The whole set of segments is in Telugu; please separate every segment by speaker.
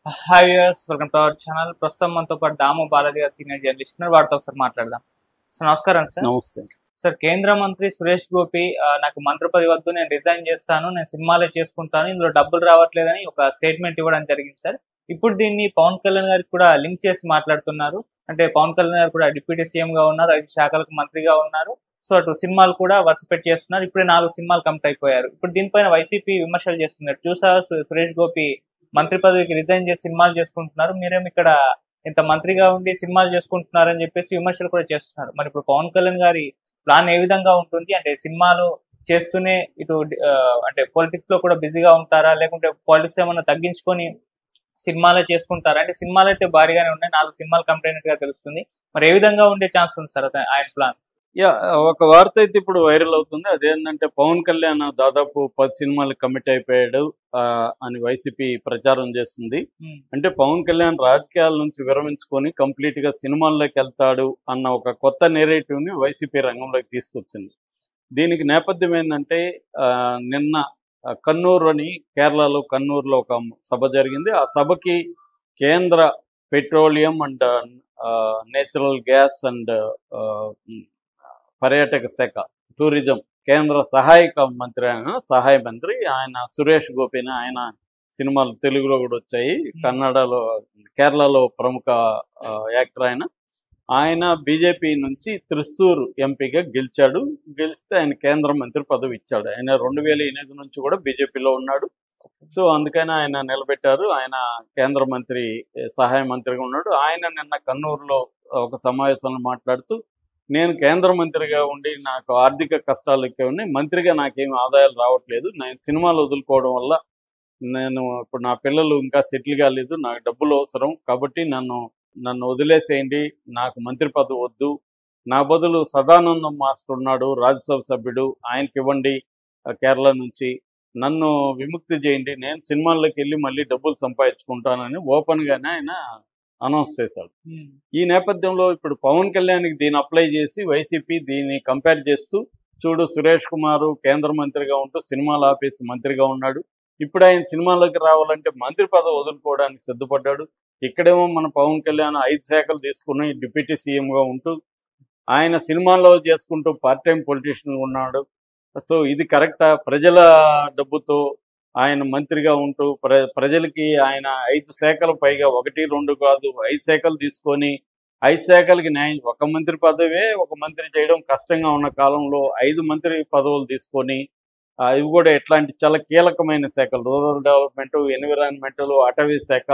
Speaker 1: Hi viewers, welcome to our channel. ప్రస్తుతం మనతో పాటు దాము బాలాజీ గారు సీనియర్ జర్నలిస్ట్ ఉన్నారు. వారితో ఒకసారి మాట్లాడదాం. సార్ నమస్కారం సార్.
Speaker 2: నమస్తే.
Speaker 1: సార్, కేంద్ర మంత్రి సురేష్ గోపి నాకు మంత్రి పదవి వద్దు, నేను రిజైన్ చేస్తాను, నేను సినిమాలే చేసుకుంటాను, ఇందులో డబ్బులు రావట్లేదని ఒక స్టేట్మెంట్ ఇవ్వడం జరిగింది సార్. ఇప్పుడు దీన్ని పవన్ కళ్యాణ్ గారికి కూడా లింక్ చేసి మాట్లాడుతున్నారు. అంటే పవన్ కళ్యాణ్ గారు కూడా డిప్యూటీ సీఎం గా ఉన్నారు, 5 శాఖలకు మంత్రిగా ఉన్నారు. సో అటు సినిమాలు కూడా వరుసపెట్టి చేస్తున్నారు. ఇప్పుడే 4 సినిమాలు కంప్లీట్ అయిపోయారు. ఇప్పుడు దీనిపైన వైసీపీ విమర్శలు చేస్తున్నారు. చూసా సురేష్ గోపి మంత్రి పదవికి రిజైన్ చేసి సినిమాలు చేసుకుంటున్నారు, మీరేమి ఇక్కడ ఇంత మంత్రిగా ఉండి సినిమాలు చేసుకుంటున్నారని చెప్పేసి విమర్శలు కూడా చేస్తున్నారు. మరి ఇప్పుడు పవన్ కళ్యాణ్ గారి ప్లాన్ ఏ విధంగా ఉంటుంది? అంటే సినిమాలు చేస్తూనే ఇటు అంటే పొలిటిక్స్ లో కూడా బిజీగా ఉంటారా, లేకుంటే పాలిటిక్స్ ఏమన్నా తగ్గించుకొని సినిమాలే చేసుకుంటారా? అంటే సినిమాలు అయితే భారీగానే ఉన్నాయి, 4 సినిమాలు కంప్లీట్ అయినట్టుగా తెలుస్తుంది. మరి ఏ విధంగా ఉండే ఛాన్స్ ఉంది సార్ ఆయన ప్లాన్?
Speaker 2: ఒక వార్త అయితే ఇప్పుడు వైరల్ అవుతుంది. అదేంటంటే పవన్ కళ్యాణ్ దాదాపు 10 సినిమాలు కమిట్ అయిపోయాడు అని వైసీపీ ప్రచారం చేస్తుంది. అంటే పవన్ కళ్యాణ్ రాజకీయాల నుంచి విరమించుకొని కంప్లీట్ గా సినిమాల్లోకి వెళ్తాడు అన్న ఒక కొత్త నెరేటివ్ ని వైసీపీ రంగంలోకి తీసుకొచ్చింది. దీనికి నేపథ్యం ఏంటంటే నిన్న కన్నూరు అని కేరళలో కన్నూరులో ఒక సభ జరిగింది. ఆ సభకి కేంద్ర petroleum and natural gas and పర్యాటక శాఖ టూరిజం కేంద్ర సహాయ మంత్రి ఆయన సురేష్ గోపిని, ఆయన సినిమాలు తెలుగులో కూడా వచ్చాయి, కన్నడలో కేరళలో ప్రముఖ యాక్టర్ ఆయన బీజేపీ నుంచి త్రిశూర్ ఎంపీగా గెలిస్తే ఆయన కేంద్ర మంత్రి పదవి ఇచ్చాడు. ఆయన 2008 నుంచి కూడా బీజేపీలో ఉన్నాడు. సో అందుకని ఆయన నిలబెట్టారు. ఆయన కేంద్ర మంత్రి సహాయ మంత్రిగా ఉన్నాడు. ఆయన నిన్న కన్నూరులో ఒక సమావేశంలో మాట్లాడుతూ, నేను కేంద్ర మంత్రిగా ఉండి నాకు ఆర్థిక కష్టాలు ఎక్కువ ఉన్నాయి, మంత్రిగా నాకేమి ఆదాయాలు రావట్లేదు, నేను సినిమాలు వదులుకోవడం వల్ల నేను ఇప్పుడు నా పిల్లలు ఇంకా సెటిల్ కాలేదు, నాకు డబ్బులు అవసరం, కాబట్టి నన్ను వదిలేసేయండి, నాకు మంత్రి పదవి వద్దు, నా బదులు సదానందం మాస్టర్ ఉన్నాడు రాజ్యసభ సభ్యుడు, ఆయనకి ఇవ్వండి కేరళ నుంచి, నన్ను విముక్తి చేయండి, నేను సినిమాల్లోకి వెళ్ళి మళ్ళీ డబ్బులు సంపాదించుకుంటానని ఓపెన్గానే ఆయన అనౌన్స్ చేశాడు. ఈ నేపథ్యంలో ఇప్పుడు పవన్ కళ్యాణ్కి దీన్ని అప్లై చేసి వైసీపీ దీన్ని కంపేర్ చేస్తూ, చూడు సురేష్ కుమార్ కేంద్ర మంత్రిగా ఉంటూ సినిమాలు ఆపేసి మంత్రిగా ఉన్నాడు, ఇప్పుడు ఆయన సినిమాలోకి రావాలంటే మంత్రి పదవి వదులుకోవడానికి సిద్ధపడ్డాడు. ఇక్కడేమో మన పవన్ కళ్యాణ్ 5 శాఖలు తీసుకుని డిప్యూటీ సీఎంగా ఉంటూ ఆయన సినిమాల్లో చేసుకుంటూ పార్ట్ టైం పొలిటీషియన్ ఉన్నాడు. సో ఇది కరెక్టా? ప్రజల డబ్బుతో ఆయన మంత్రిగా ఉంటూ ప్రజలకి ఆయన 5 శాఖలు పైగా 1, 2 కాదు 5 శాఖలు తీసుకొని 5 శాఖలకి న్యాయం, ఒక మంత్రి పదవే ఒక మంత్రి చేయడం కష్టంగా ఉన్న కాలంలో 5 మంత్రి పదవులు తీసుకొని ఇవి కూడా ఎట్లాంటి చాలా కీలకమైన శాఖలు, రూరల్ డెవలప్మెంట్, ఎన్విరాన్మెంటల్, అటవీ శాఖ,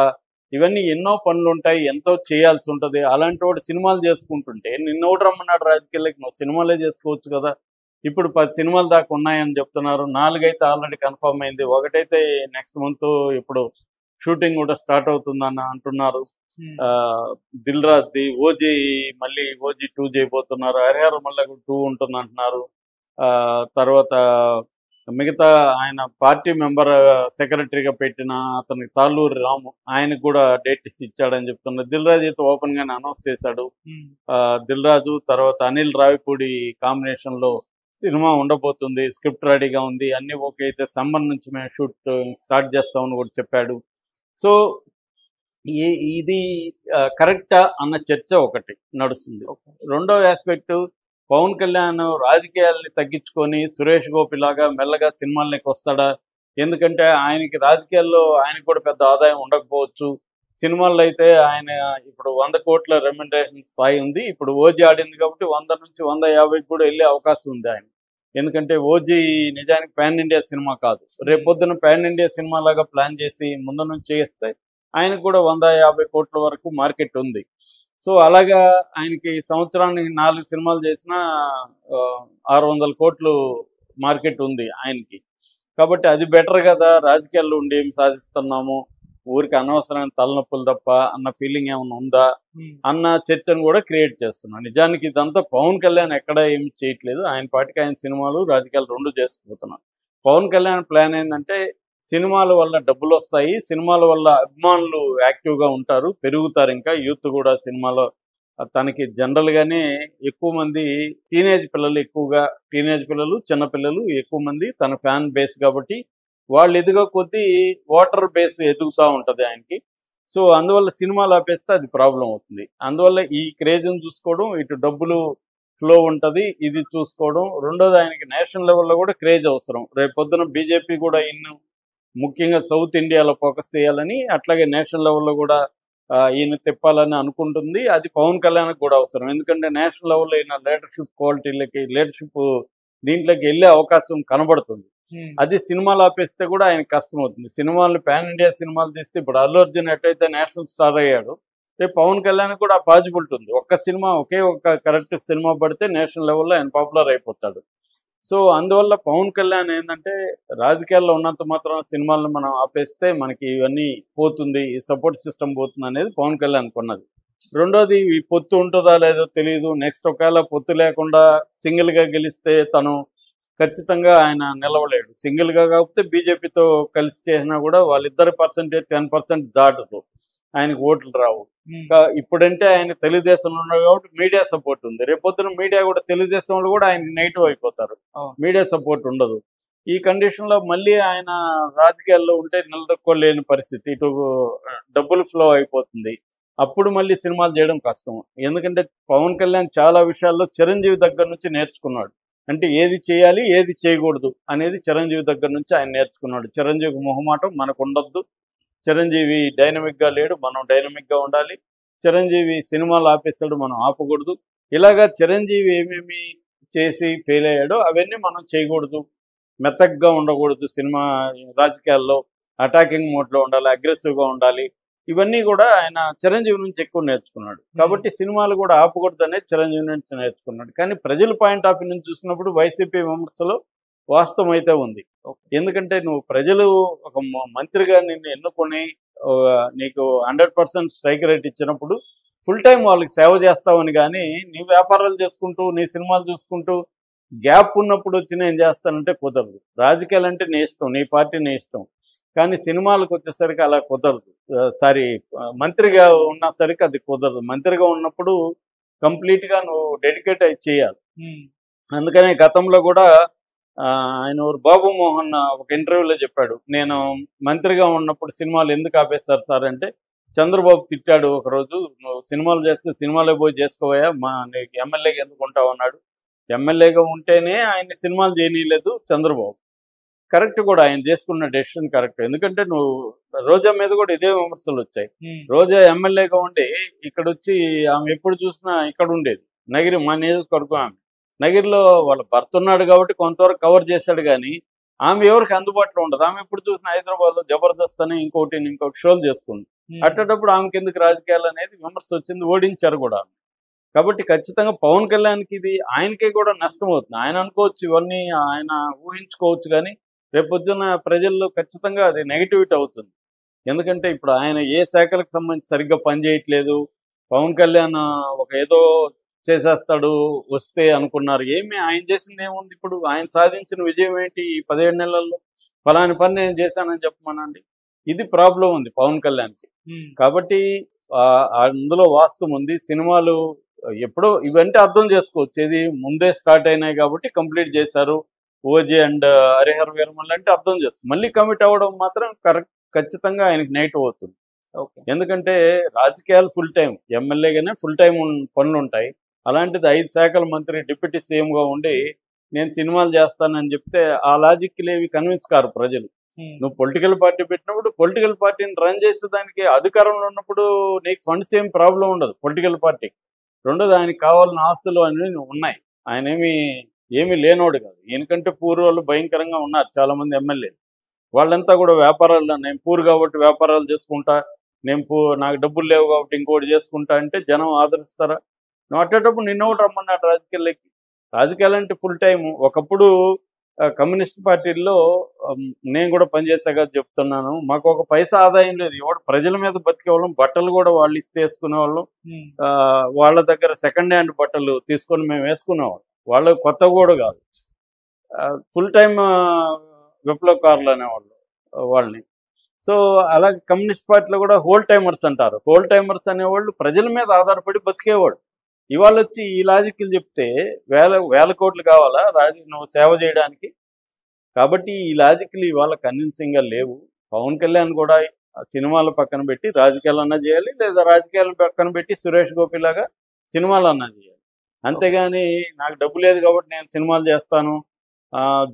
Speaker 2: ఇవన్నీ ఎన్నో పనులు ఉంటాయి, ఎంతో చేయాల్సి ఉంటుంది. అలాంటి వాడు సినిమాలు చేసుకుంటుంటే నిన్నోడు రమ్మన్నాడు రాజకీయాలకి, నువ్వు సినిమాలే చేసుకోవచ్చు కదా. ఇప్పుడు 10 సినిమాలు దాకా ఉన్నాయని చెప్తున్నారు. 4 అయితే ఆల్రెడీ కన్ఫర్మ్ అయింది. ఒకటైతే నెక్స్ట్ మంత్ ఇప్పుడు షూటింగ్ కూడా స్టార్ట్ అవుతుందని అంటున్నారు. దిల్ రాజ్ది ఓజీ, మళ్ళీ ఓజీ 2 చేయబోతున్నారు. హరిహర మళ్ళీ 2 ఉంటుంది అంటున్నారు. తర్వాత మిగతా ఆయన పార్టీ మెంబర్ సెక్రటరీగా పెట్టిన అతనికి తాళ్ళూరి రాము, ఆయనకు కూడా డేట్ ఇచ్చాడని చెప్తున్నారు. దిల్ రాజు అయితే ఓపెన్ గానే అనౌన్స్ చేశాడు. దిల్ రాజు తర్వాత అనిల్ రావిపూడి కాంబినేషన్ లో సినిమా ఉండబోతుంది, స్క్రిప్ట్ రెడీగా ఉంది, అన్ని ఓకే అయితే సమ్మర్ నుంచి మేము షూట్ స్టార్ట్ చేస్తామని కూడా చెప్పాడు. సో ఇది కరెక్టా అన్న చర్చ ఒకటి నడుస్తుంది. రెండో ఆస్పెక్ట్, పవన్ కళ్యాణ్ రాజకీయాల్ని తగ్గించుకొని సురేష్ గోపి లాగా మెల్లగా సినిమాల్లోకి వస్తాడా? ఎందుకంటే ఆయనకి రాజకీయాల్లో ఆయనకు కూడా పెద్ద ఆదాయం ఉండకపోవచ్చు. సినిమాల్లో అయితే ఆయన ఇప్పుడు 100 కోట్ల రెమ్యునరేషన్ స్థాయి ఉంది. ఇప్పుడు ఓజీ ఆడింది కాబట్టి 100 నుంచి 150 కూడా వెళ్ళే అవకాశం ఉంది ఆయన. ఎందుకంటే ఓజీ నిజానికి పాన్ ఇండియా సినిమా కాదు. రేపొద్దున పాన్ ఇండియా సినిమా లాగా ప్లాన్ చేసి ముందు నుంచి చేస్తే ఆయనకు కూడా 150 కోట్ల వరకు మార్కెట్ ఉంది. సో అలాగా ఆయనకి సంవత్సరానికి 4 సినిమాలు చేసినా 600 కోట్లు మార్కెట్ ఉంది ఆయనకి. కాబట్టి అది బెటర్ కదా, రాజకీయాల్లో ఉండి ఏం సాధిస్తున్నాము, ఊరికి అనవసరమైన తలనొప్పులు తప్ప అన్న ఫీలింగ్ ఏమైనా ఉందా అన్న చర్చను కూడా క్రియేట్ చేస్తున్నాను. నిజానికి ఇదంతా పవన్ కళ్యాణ్ ఎక్కడ ఏమి చేయట్లేదు, ఆయన పాటికి ఆయన సినిమాలు రాజకీయాలు 2 చేసుకుపోతున్నారు. పవన్ కళ్యాణ్ ప్లాన్ ఏంటంటే సినిమాల వల్ల డబ్బులు వస్తాయి, సినిమాల వల్ల అభిమానులు యాక్టివ్గా ఉంటారు, పెరుగుతారు, ఇంకా యూత్ కూడా సినిమాలో తనకి జనరల్గానే ఎక్కువ మంది టీనేజ్ పిల్లలు చిన్నపిల్లలు ఎక్కువ మంది తన ఫ్యాన్ బేస్ కాబట్టి వాళ్ళు ఎదుగ కొద్దీ ఓటర్ బేస్ ఎదుగుతూ ఉంటుంది ఆయనకి. సో అందువల్ల సినిమాలు ఆపేస్తే అది ప్రాబ్లం అవుతుంది. అందువల్ల ఈ క్రేజ్ని చూసుకోవడం, ఇటు డబ్బులు ఫ్లో ఉంటుంది, ఇది చూసుకోవడం. రెండోది ఆయనకి నేషనల్ లెవెల్లో కూడా క్రేజ్ అవసరం. రేపు పొద్దున బీజేపీ కూడా ముఖ్యంగా సౌత్ ఇండియాలో ఫోకస్ చేయాలని, అట్లాగే నేషనల్ లెవెల్లో కూడా ఈయన తిప్పాలని అనుకుంటుంది. అది పవన్ కళ్యాణ్కి కూడా అవసరం. ఎందుకంటే నేషనల్ లెవెల్లో ఈయన లీడర్షిప్ క్వాలిటీలకి, లీడర్షిప్ దీంట్లోకి వెళ్ళే అవకాశం కనబడుతుంది. అది సినిమాలు ఆపేస్తే కూడా ఆయనకి కష్టం అవుతుంది. సినిమాలు పాన్ ఇండియా సినిమాలు తీస్తే ఇప్పుడు అల్లు అర్జున్ ఎట్టయితే నేషనల్ స్టార్ అయ్యాడు, రేపు పవన్ కళ్యాణ్ కూడా పాజిబిలిటీ ఉంది. ఒక్క సినిమా, ఒకే ఒక్క కరెక్ట్ సినిమా పడితే నేషనల్ లెవెల్లో ఆయన పాపులర్ అయిపోతాడు. సో అందువల్ల పవన్ కళ్యాణ్ ఏంటంటే రాజకీయాల్లో ఉన్నంత మాత్రం సినిమాలను మనం ఆపేస్తే మనకి ఇవన్నీ పోతుంది, ఈ సపోర్ట్ సిస్టమ్ పోతుంది అనేది పవన్ కళ్యాణ్కి ఉన్నది. రెండోది ఈ పొత్తు ఉంటుందా లేదో తెలియదు. నెక్స్ట్ ఒకవేళ పొత్తు లేకుండా సింగిల్గా గెలిస్తే తను ఖచ్చితంగా ఆయన నిలవలేడు. సింగిల్గా కాకపోతే బీజేపీతో కలిసి చేసినా కూడా వాళ్ళిద్దరి పర్సెంటేజ్ 10% దాటదు, ఆయనకు ఓట్లు రావు. ఇప్పుడంటే ఆయన తెలుగుదేశంలో ఉన్నారు కాబట్టి మీడియా సపోర్ట్ ఉంది. రేపొద్దున మీడియా కూడా తెలుగుదేశంలో కూడా ఆయన నెగిటివ్ అయిపోతారు, మీడియా సపోర్ట్ ఉండదు. ఈ కండిషన్లో మళ్ళీ ఆయన రాజకీయాల్లో ఉంటే నిలదొక్కోలేని పరిస్థితి, ఇటు డబ్బులు ఫ్లో అయిపోతుంది. అప్పుడు మళ్ళీ సినిమాలు చేయడం కష్టం. ఎందుకంటే పవన్ కళ్యాణ్ చాలా విషయాల్లో చిరంజీవి దగ్గర నుంచి నేర్చుకున్నాడు. అంటే ఏది చేయాలి, ఏది చేయకూడదు అనేది చిరంజీవి దగ్గర నుంచి ఆయన నేర్చుకున్నాడు. చిరంజీవికి మొహమాటం మనకు ఉండొద్దు, చిరంజీవి డైనమిక్గా లేడు, మనం డైనమిక్గా ఉండాలి, చిరంజీవి సినిమాలు ఆపేస్తాడు, మనం ఆపకూడదు. ఇలాగా చిరంజీవి ఏమేమి చేసి ఫెయిల్ అయ్యాడో అవన్నీ మనం చేయకూడదు, మెత్తగ్గా ఉండకూడదు, సినిమా రాజకీయాల్లో అటాకింగ్ మోడ్లో ఉండాలి, అగ్రెసివ్గా ఉండాలి. ఇవన్నీ కూడా ఆయన చిరంజీవి నుంచి ఎక్కువ నేర్చుకున్నాడు. కాబట్టి సినిమాలు కూడా ఆపకూడదు అనేది చిరంజీవి నుంచి నేర్చుకున్నాడు. కానీ ప్రజల పాయింట్ ఆఫ్ వ్యూ నుంచి చూసినప్పుడు వైసీపీ విమర్శలో వాస్తవం అయితే ఉంది. ఎందుకంటే నువ్వు ప్రజలు ఒక మంత్రిగా నిన్ను ఎన్నుకొని నీకు 100% స్ట్రైక్ రేట్ ఇచ్చినప్పుడు ఫుల్ టైం వాళ్ళకి సేవ చేస్తావని, కానీ నీ వ్యాపారాలు చేసుకుంటూ నీ సినిమాలు చూసుకుంటూ గ్యాప్ ఉన్నప్పుడు వచ్చి నేను చేస్తానంటే కుదరదు. రాజకీయాలు అంటే నీ ఇష్టం, నీ పార్టీ నీ ఇష్టం, కానీ సినిమాలకు వచ్చేసరికి అలా కుదరదు. మంత్రిగా ఉన్నసరికి అది కుదరదు. మంత్రిగా ఉన్నప్పుడు కంప్లీట్గా నువ్వు డెడికేట్ అయి చేయాలి. అందుకనే గతంలో కూడా ఆయన బాబు మోహన్ ఒక ఇంటర్వ్యూలో చెప్పాడు, నేను మంత్రిగా ఉన్నప్పుడు సినిమాలు ఎందుకు ఆపేస్తారు సార్ అంటే, చంద్రబాబు తిట్టాడు ఒకరోజు, నువ్వు సినిమాలు చేస్తే సినిమాలో పోయి చేసుకోవా, నీకు ఎమ్మెల్యేగా ఎందుకు ఉంటావు అన్నాడు. ఎమ్మెల్యేగా ఉంటేనే ఆయన్ని సినిమాలు చేయనీయలేదు చంద్రబాబు. కరెక్ట్ కూడా, ఆయన చేసుకున్న డెసిషన్ కరెక్ట్. ఎందుకంటే నువ్వు రోజా మీద కూడా ఇదే విమర్శలు వచ్చాయి. రోజా ఎమ్మెల్యేగా ఉండి ఇక్కడ వచ్చి ఆమె ఎప్పుడు చూసినా ఇక్కడ ఉండేది, నగిరి మా నియోజకవర్గం. ఆమె నగిరిలో వాళ్ళ భర్త ఉన్నాడు కాబట్టి కొంతవరకు కవర్ చేశాడు, కానీ ఆమె ఎవరికి అందుబాటులో ఉండదు. ఆమె ఎప్పుడు చూసినా హైదరాబాద్లో జబర్దస్త్ అని ఇంకోటి షోలు చేసుకుంది. అట్టేటప్పుడు ఆమెకి ఎందుకు రాజకీయాలు అనేది విమర్శ వచ్చింది, ఓడించారు కూడా. కాబట్టి ఖచ్చితంగా పవన్ కళ్యాణ్కి ఇది ఆయనకే కూడా నష్టం అవుతుంది. ఆయన అనుకోవచ్చు, ఇవన్నీ ఆయన ఊహించుకోవచ్చు, కానీ రేపొద్దున ప్రజల్లో ఖచ్చితంగా అది నెగిటివిటీ అవుతుంది. ఎందుకంటే ఇప్పుడు ఆయన ఏ శాఖలకు సంబంధించి సరిగ్గా పనిచేయట్లేదు. పవన్ కళ్యాణ్ ఒక ఏదో చేసేస్తాడు వస్తే అనుకున్నారు, ఏమి ఆయన చేసింది ఏముంది? ఇప్పుడు ఆయన సాధించిన విజయం ఏంటి? ఈ 17 నెలల్లో ఫలాని పని నేను చేశానని చెప్పమనండి. ఇది ప్రాబ్లం ఉంది పవన్ కళ్యాణ్కి. కాబట్టి అందులో వాస్తవం ఉంది. సినిమాలు ఎప్పుడో ఇవంటే అర్థం చేసుకోవచ్చు, ఇది ముందే స్టార్ట్ అయినాయి కాబట్టి కంప్లీట్ చేశారు. ఓజీ అండ్ హరిహర వీరమల్లు అంటే అర్థం చేస్తారు. మళ్ళీ కమిట్ అవ్వడం మాత్రం ఖచ్చితంగా ఆయనకి నెగిటివ్ అవుతుంది. ఎందుకంటే రాజకీయాలు ఫుల్ టైం, ఎమ్మెల్యేగానే ఫుల్ టైం పనులు ఉంటాయి. అలాంటిది 5 శాఖల మంత్రి, డిప్యూటీ సీఎంగా ఉండి నేను సినిమాలు చేస్తానని చెప్తే ఆ లాజిక్లు ఏవి కన్విన్స్ కారు ప్రజలు. నువ్వు పొలిటికల్ పార్టీ పెట్టినప్పుడు పొలిటికల్ పార్టీని రన్ చేసే దానికి అధికారంలో ఉన్నప్పుడు నీకు ఫండ్స్ ఏం ప్రాబ్లం ఉండదు పొలిటికల్ పార్టీకి. రెండోది ఆయనకి కావాల్సిన ఆస్తులు అనేవి ఉన్నాయి. ఆయన ఏమీ లేనోడు కాదు. ఈయనకంటే పూర్ వాళ్ళు భయంకరంగా ఉన్నారు చాలామంది ఎమ్మెల్యేలు. వాళ్ళంతా కూడా వ్యాపారాలు, నేను పూర్ కాబట్టి వ్యాపారాలు చేసుకుంటా, నాకు డబ్బులు లేవు కాబట్టి ఇంకోటి చేసుకుంటా అంటే జనం ఆదరిస్తారా? నువ్వు అట్టేటప్పుడు నిన్న ఒకటి రమ్మన్నాడు రాజకీయాలకి. రాజకీయాలు అంటే ఫుల్ టైము. ఒకప్పుడు కమ్యూనిస్ట్ పార్టీల్లో నేను కూడా పనిచేసాక చెప్తున్నాను, మాకు ఒక పైసా ఆదాయం లేదు. ఎవడు ప్రజల మీద బతికేవాళ్ళం, బట్టలు కూడా వాళ్ళు ఇస్తే వేసుకునేవాళ్ళం. వాళ్ళ దగ్గర సెకండ్ హ్యాండ్ బట్టలు తీసుకొని మేము వేసుకునేవాళ్ళం. వాళ్ళు కొత్త కూడా కాదు, ఫుల్ టైం విప్లవకారులు అనేవాళ్ళు వాళ్ళని. సో అలాగే కమ్యూనిస్ట్ పార్టీలో కూడా హోల్ టైమర్స్ అంటారు. హోల్ టైమర్స్ అనేవాళ్ళు ప్రజల మీద ఆధారపడి బతికేవాడు. ఇవాళ వచ్చి ఈ లాజిక్లు చెప్తే వేల కోట్లు కావాలా నువ్వు సేవ చేయడానికి? కాబట్టి ఈ లాజిక్లు ఇవాళ కన్విన్సింగ్గా లేవు. పవన్ కళ్యాణ్ కూడా సినిమాలు పక్కన పెట్టి రాజకీయాలన్నా చేయాలి, లేదా రాజకీయాలను పక్కన పెట్టి సురేష్ గోపి లాగా సినిమాలన్నా చేయాలి. అంతేగాని నాకు డబ్బు లేదు కాబట్టి నేను సినిమాలు చేస్తాను,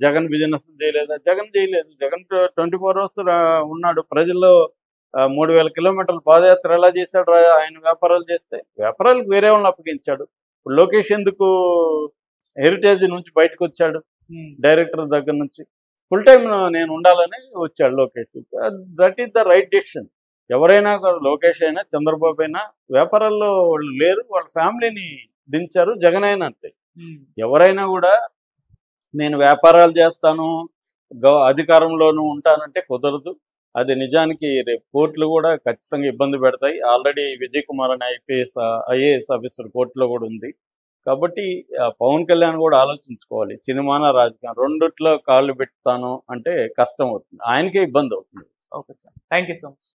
Speaker 2: జగన్ బిజినెస్ చేయలేదా? జగన్ చేయలేదు. జగన్ 24 అవర్స్ ఉన్నాడు ప్రజల్లో. 3000 కిలోమీటర్ల పాదయాత్ర ఎలా చేశాడు ఆయన వ్యాపారాలు చేస్తే? వ్యాపారాలకు వేరే వాళ్ళని అప్పగించాడు. ఇప్పుడు లోకేష్ ఎందుకు హెరిటేజ్ నుంచి బయటకు వచ్చాడు? డైరెక్టర్ దగ్గర నుంచి ఫుల్ టైం నేను ఉండాలని వచ్చాడు Lokesh. That is the right decision. ఎవరైనా లోకేష్ అయినా చంద్రబాబు అయినా వ్యాపారాల్లో వాళ్ళు లేరు, వాళ్ళ ఫ్యామిలీని దించారు. జగన్ అయినా అంతే. ఎవరైనా కూడా నేను వ్యాపారాలు చేస్తాను, అధికారంలోనూ ఉంటానంటే కుదరదు. అది నిజానికి రేపు కోర్టులు కూడా ఖచ్చితంగా ఇబ్బంది పెడతాయి. ఆల్రెడీ విజయ్ కుమార్ అనే ఐఏఎస్ ఆఫీసర్ కోర్టులో కూడా ఉంది. కాబట్టి పవన్ కళ్యాణ్ కూడా ఆలోచించుకోవాలి. సినిమానా రాజకీయం రెండిట్లో కాళ్ళు పెడతాను అంటే కష్టం అవుతుంది, ఆయనకే ఇబ్బంది అవుతుంది.
Speaker 1: Okay sir, thank you so much.